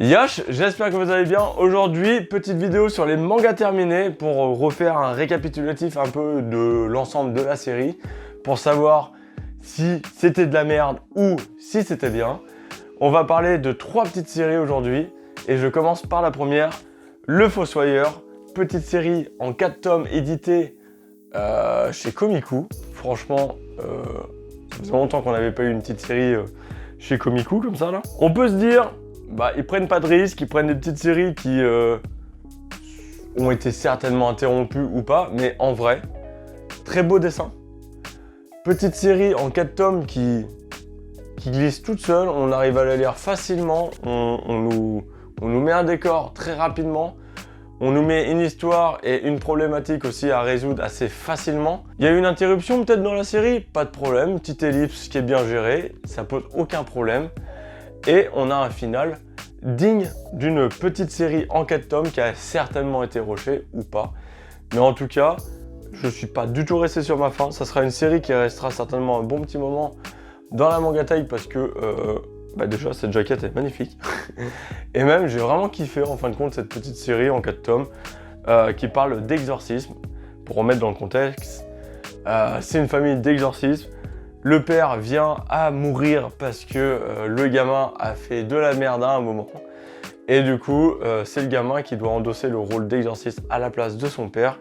Yosh, j'espère que vous allez bien. Aujourd'hui, petite vidéo sur les mangas terminés pour refaire un récapitulatif un peu de l'ensemble de la série pour savoir si c'était de la merde ou si c'était bien. On va parler de 3 petites séries aujourd'hui et je commence par la première, Le Fossoyeur, petite série en 4 tomes éditée chez Komiku. Franchement, ça faisait longtemps qu'on n'avait pas eu une petite série chez Komiku comme ça là. On peut se dire, bah ils prennent pas de risques, ils prennent des petites séries qui ont été certainement interrompues ou pas, mais en vrai, très beau dessin. Petite série en 4 tomes qui glisse toute seule, on arrive à la lire facilement, on nous met un décor très rapidement, on nous met une histoire et une problématique aussi à résoudre assez facilement. Il y a eu une interruption peut-être dans la série, pas de problème, petite ellipse qui est bien gérée, ça pose aucun problème. Et on a un final digne d'une petite série en 4 tomes qui a certainement été rushée ou pas. Mais en tout cas, je suis pas du tout resté sur ma faim. Ça sera une série qui restera certainement un bon petit moment dans la Mangatech parce que déjà cette jaquette est magnifique. Et même j'ai vraiment kiffé en fin de compte cette petite série en 4 tomes qui parle d'exorcisme. Pour remettre dans le contexte, c'est une famille d'exorcisme. Le père vient à mourir parce que le gamin a fait de la merde à un moment. Et du coup, c'est le gamin qui doit endosser le rôle d'exorciste à la place de son père.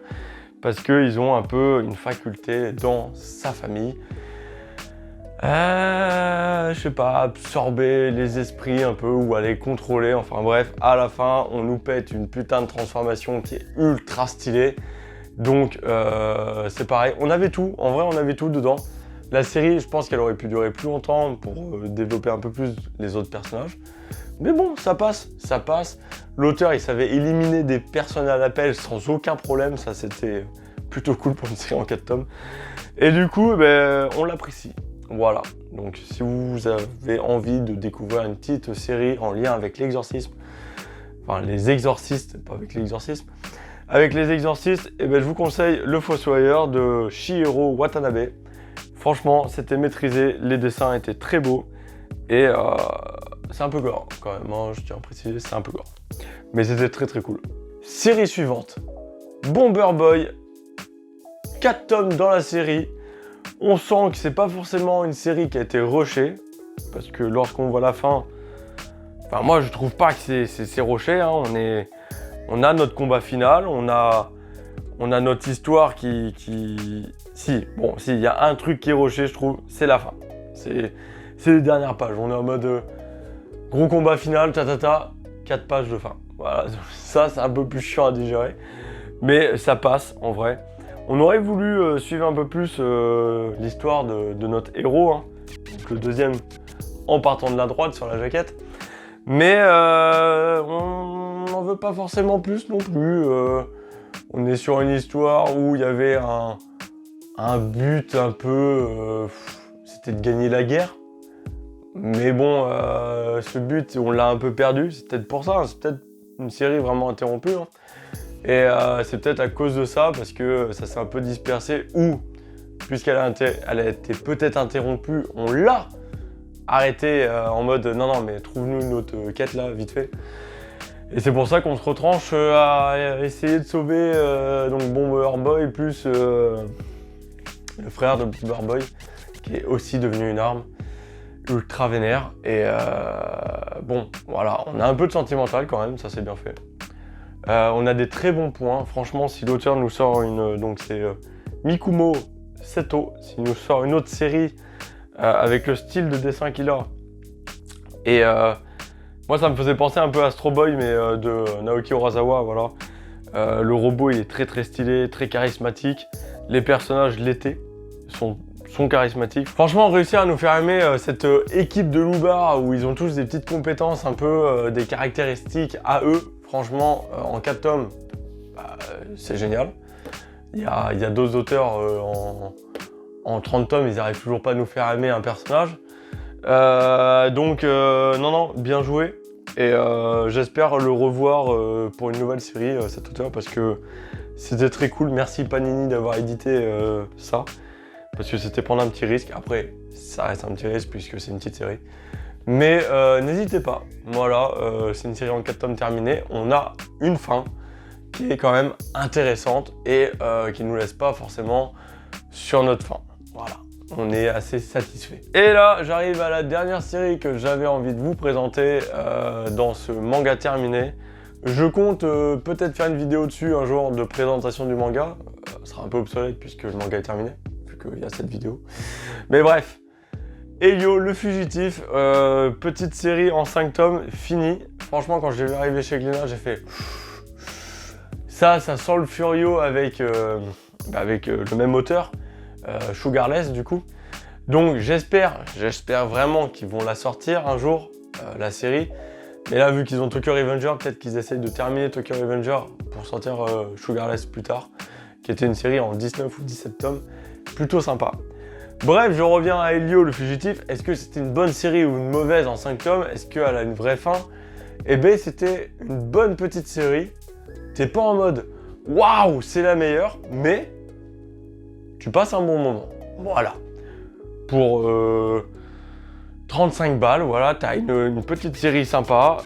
Parce qu'ils ont un peu une faculté dans sa famille. Je sais pas, absorber les esprits un peu ou aller contrôler. Enfin bref, à la fin, on nous pète une putain de transformation qui est ultra stylée. Donc c'est pareil, on avait tout. En vrai, on avait tout dedans. La série, je pense qu'elle aurait pu durer plus longtemps pour développer un peu plus les autres personnages. Mais bon, ça passe, ça passe. L'auteur, il savait éliminer des personnes à l'appel sans aucun problème. Ça, c'était plutôt cool pour une série en 4 tomes. Et du coup, on l'apprécie. Voilà. Donc, si vous avez envie de découvrir une petite série en lien avec l'exorcisme, enfin, les exorcistes, pas avec l'exorcisme, avec les exorcistes, je vous conseille Le Fossoyeur de Shigeru Watanabe. Franchement, c'était maîtrisé, les dessins étaient très beaux et c'est un peu gore quand même, hein, je tiens à préciser, c'est un peu gore. Mais c'était très très cool. Série suivante, Bomber Boy, 4 tomes dans la série. On sent que c'est pas forcément une série qui a été rushée, parce que lorsqu'on voit la fin, enfin moi je trouve pas que c'est rushé, hein. On a notre combat final, on a notre histoire Si, il y a un truc qui est rushé, je trouve, c'est la fin. C'est les dernières pages. On est en mode gros combat final, 4 pages de fin. Voilà, ça c'est un peu plus chiant à digérer. Mais ça passe, en vrai. On aurait voulu suivre un peu plus l'histoire de notre héros, hein. Donc le deuxième en partant de la droite sur la jaquette. Mais on n'en veut pas forcément plus non plus. On est sur une histoire où il y avait un but un peu, c'était de gagner la guerre. Mais bon, ce but, on l'a un peu perdu. C'est peut-être pour ça, hein. C'est peut-être une série vraiment interrompue. Hein. Et c'est peut-être à cause de ça, parce que ça s'est un peu dispersé. Ou, puisqu'elle a été peut-être interrompue, on l'a arrêté en mode non, mais trouve-nous une autre quête là, vite fait. Et c'est pour ça qu'on se retranche à essayer de sauver donc Bomber Boy plus le frère de Bomber Boy qui est aussi devenu une arme ultra vénère. Et bon, voilà, on a un peu de sentimental quand même, ça c'est bien fait. On a des très bons points. Franchement, si l'auteur nous sort donc c'est Mikumo Seto, s'il nous sort une autre série avec le style de dessin qu'il a. Et moi, ça me faisait penser un peu à Astro Boy, mais de Naoki Urasawa, voilà. Le robot, il est très très stylé, très charismatique. Les personnages l'étaient, sont charismatiques. Franchement, réussir à nous faire aimer cette équipe de loupards où ils ont tous des petites compétences, un peu des caractéristiques à eux. Franchement, en 4 tomes, c'est génial. Il y a d'autres auteurs en 30 tomes, ils n'arrivent toujours pas à nous faire aimer un personnage. Non, bien joué. Et j'espère le revoir pour une nouvelle série, cet auteur, parce que c'était très cool. Merci Panini d'avoir édité ça, parce que c'était prendre un petit risque. Après, ça reste un petit risque puisque c'est une petite série. Mais n'hésitez pas, voilà, c'est une série en 4 tomes terminée, on a une fin qui est quand même intéressante et qui ne nous laisse pas forcément sur notre fin. Voilà, on est assez satisfait. Et là, j'arrive à la dernière série que j'avais envie de vous présenter dans ce manga terminé. Je compte peut-être faire une vidéo dessus un jour de présentation du manga. Ce sera un peu obsolète puisque le manga est terminé, vu qu'il y a cette vidéo. Mais bref. Elio, le fugitif, petite série en 5 tomes, finie. Franchement, quand je l'ai vu arriver chez Glénat, j'ai fait... Ça sent le Furio avec le même auteur, Sugarless du coup. Donc j'espère vraiment qu'ils vont la sortir un jour, la série. Mais là, vu qu'ils ont Tokyo Revenger, peut-être qu'ils essayent de terminer Tokyo Revenger pour sortir Sugarless plus tard, qui était une série en 19 ou 17 tomes, plutôt sympa. Bref, je reviens à Elio le fugitif. Est-ce que c'était une bonne série ou une mauvaise en 5 tomes? Est-ce qu'elle a une vraie fin? Eh bien, c'était une bonne petite série. T'es pas en mode waouh, c'est la meilleure, mais tu passes un bon moment. Voilà. Pour 35 balles, voilà, t'as une petite série sympa.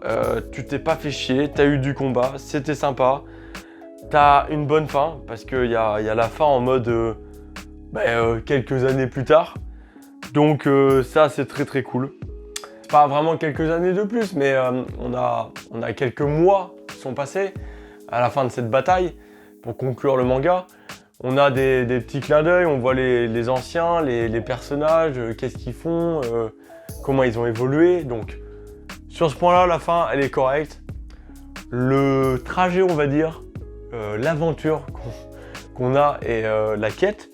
Tu t'es pas fait chier, t'as eu du combat, c'était sympa. T'as une bonne fin, parce qu'il y a la fin en mode. Quelques années plus tard. Donc ça c'est très cool. Pas vraiment quelques années de plus, mais on a quelques mois qui sont passés à la fin de cette bataille pour conclure le manga. On a des petits clins d'œil, on voit les anciens, les personnages, qu'est-ce qu'ils font, comment ils ont évolué. Donc sur ce point-là, la fin elle est correcte. Le trajet, on va dire, l'aventure qu'on a et la quête,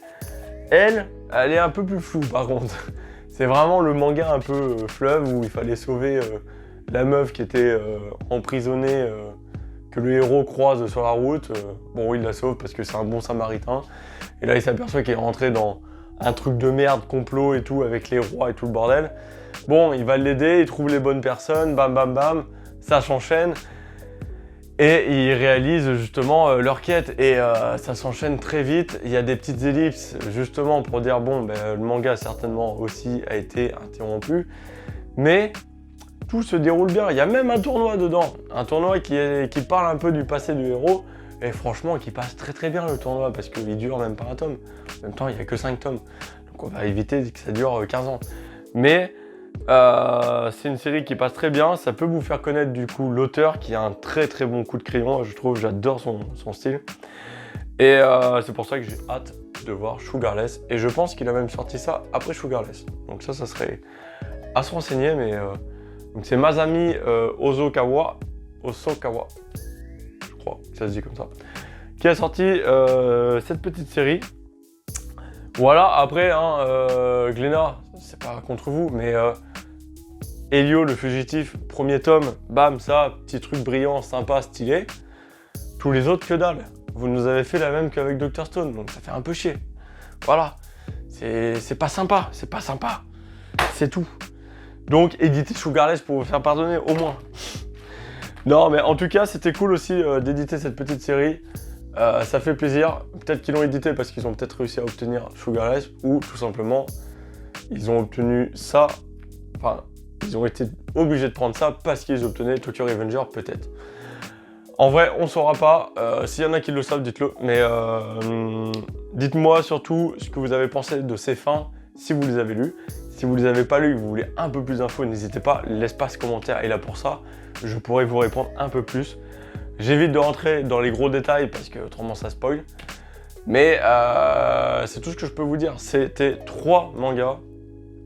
elle est un peu plus floue par contre. C'est vraiment le manga un peu fleuve où il fallait sauver la meuf qui était emprisonnée, que le héros croise sur la route. Bon, il la sauve parce que c'est un bon samaritain. Et là, il s'aperçoit qu'il est rentré dans un truc de merde, complot et tout, avec les rois et tout le bordel. Bon, il va l'aider, il trouve les bonnes personnes, bam bam bam, ça s'enchaîne. Et ils réalisent justement leur quête et ça s'enchaîne très vite. Il y a des petites ellipses justement pour dire bon, le manga certainement aussi a été interrompu. Mais tout se déroule bien. Il y a même un tournoi dedans. Un tournoi qui parle un peu du passé du héros. Et franchement qui passe très bien le tournoi parce qu'il dure même pas un tome. En même temps il n'y a que 5 tomes. Donc on va éviter que ça dure 15 ans. Mais c'est une série qui passe très bien, ça peut vous faire connaître du coup l'auteur qui a un très bon coup de crayon, je trouve, j'adore son style. Et c'est pour ça que j'ai hâte de voir Sugarless, et je pense qu'il a même sorti ça après Sugarless. Donc ça serait à se renseigner, mais donc c'est Masami Osokawa, je crois que ça se dit comme ça, qui a sorti cette petite série. Voilà, après, Glénat, c'est pas contre vous, mais Elio, le fugitif, premier tome, bam, ça, petit truc brillant, sympa, stylé. Tous les autres, que dalle. Vous nous avez fait la même qu'avec Dr Stone, donc ça fait un peu chier. Voilà, c'est pas sympa, c'est tout. Donc, éditez Sugarless pour vous faire pardonner, au moins. Non, mais en tout cas, c'était cool aussi d'éditer cette petite série. Ça fait plaisir. Peut-être qu'ils l'ont édité parce qu'ils ont peut-être réussi à obtenir Sugarless, ou tout simplement, ils ont obtenu ça. Enfin, ils ont été obligés de prendre ça parce qu'ils obtenaient Tokyo Revenger, peut-être. En vrai, on ne saura pas. S'il y en a qui le savent, dites-le. Mais dites-moi surtout ce que vous avez pensé de ces fins, si vous les avez lues. Si vous ne les avez pas lues et que vous voulez un peu plus d'infos, n'hésitez pas. L'espace commentaire est là pour ça. Je pourrais vous répondre un peu plus. J'évite de rentrer dans les gros détails parce que autrement ça spoil. Mais c'est tout ce que je peux vous dire. C'était 3 mangas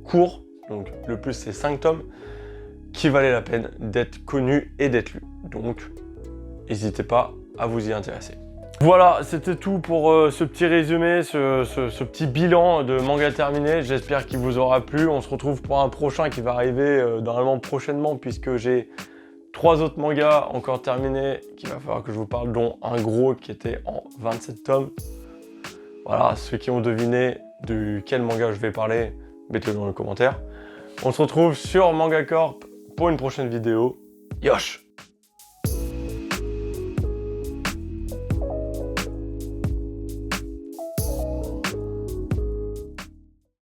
courts, donc le plus c'est 5 tomes, qui valaient la peine d'être connus et d'être lus. Donc n'hésitez pas à vous y intéresser. Voilà, c'était tout pour ce petit résumé, ce petit bilan de manga terminé. J'espère qu'il vous aura plu. On se retrouve pour un prochain qui va arriver normalement prochainement, puisque j'ai 3 autres mangas encore terminés qu'il va falloir que je vous parle, dont un gros qui était en 27 tomes. Voilà, ceux qui ont deviné de quel manga je vais parler, mettez-le dans les commentaires. On se retrouve sur Manga Corp pour une prochaine vidéo. Yosh!